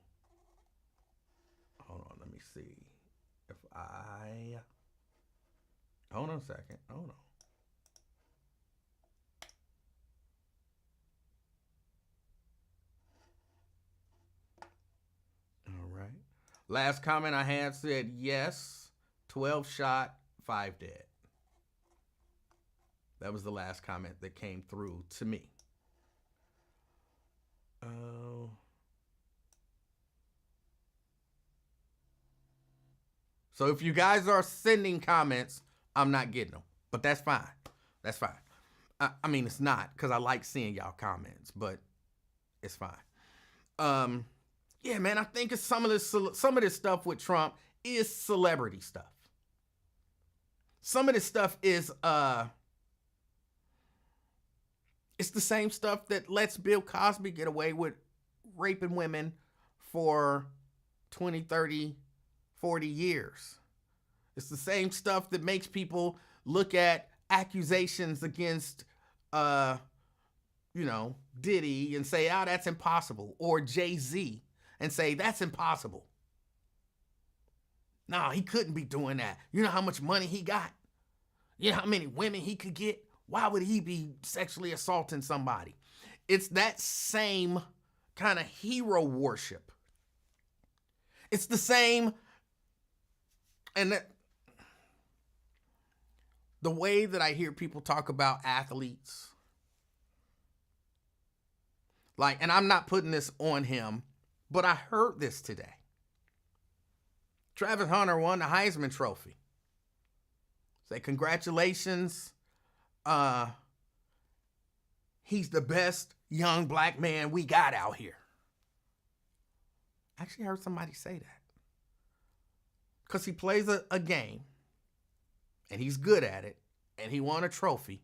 [SPEAKER 1] Hold on, let me see. Hold on a second. Hold on. All right. Last comment I had said yes, 12 shot, 5 dead. That was the last comment that came through to me. So if you guys are sending comments, I'm not getting them, but that's fine. That's fine. I mean, it's not, because I like seeing y'all comments, but it's fine. Yeah, man, I think it's some of this stuff with Trump is celebrity stuff. Some of this stuff is it's the same stuff that lets Bill Cosby get away with raping women for 20, 30, 40 years. It's the same stuff that makes people look at accusations against, Diddy and say, that's impossible. Or Jay-Z and say, that's impossible. No, he couldn't be doing that. You know how much money he got? You know how many women he could get? Why would he be sexually assaulting somebody? It's that same kind of hero worship. It's the same, and the way that I hear people talk about athletes, like, and I'm not putting this on him, but I heard this today. Travis Hunter won the Heisman Trophy. Say, congratulations. He's the best young black man we got out here. I actually heard somebody say that. Because he plays a game, and he's good at it, and he won a trophy.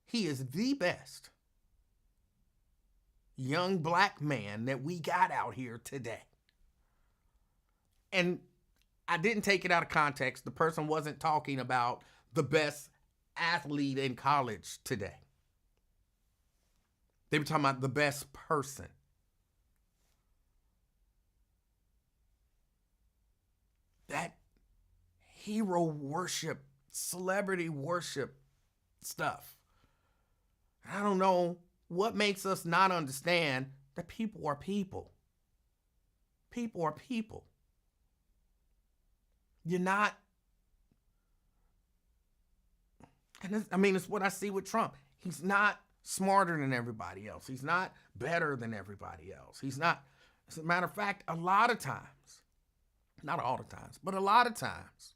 [SPEAKER 1] He is the best young black man that we got out here today. And I didn't take it out of context. The person wasn't talking about the best athlete in college today. They were talking about the best person. That hero worship, celebrity worship stuff. I don't know what makes us not understand that people are people. People are people. You're not, and it's what I see with Trump. He's not smarter than everybody else. He's not better than everybody else. He's not, as a matter of fact, a lot of times, not all the times, but a lot of times,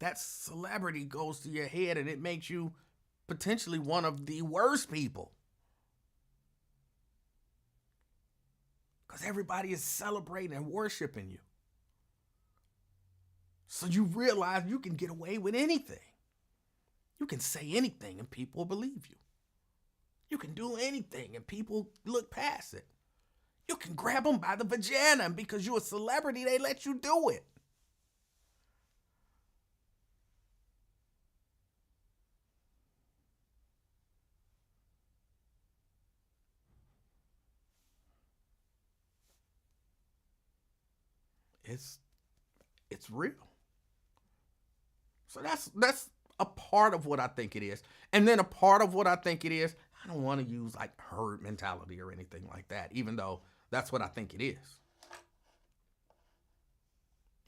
[SPEAKER 1] that celebrity goes to your head and it makes you potentially one of the worst people. Because everybody is celebrating and worshiping you. So you realize you can get away with anything. You can say anything and people believe you. You can do anything and people look past it. You can grab them by the vagina, and because you're a celebrity, they let you do it. It's real. So that's a part of what I think it is. And then a part of what I think it is, I don't want to use like herd mentality or anything like that, even though that's what I think it is.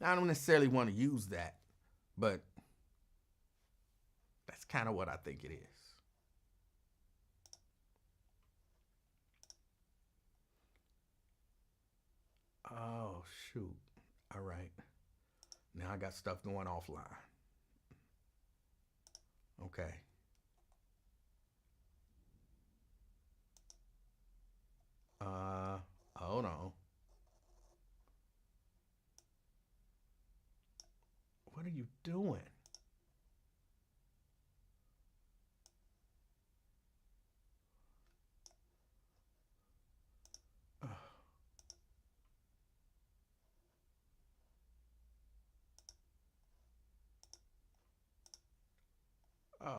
[SPEAKER 1] I don't necessarily want to use that, but that's kind of what I think it is. Oh, shoot. All right. Now I got stuff going offline. Okay. Hold on. What are you doing?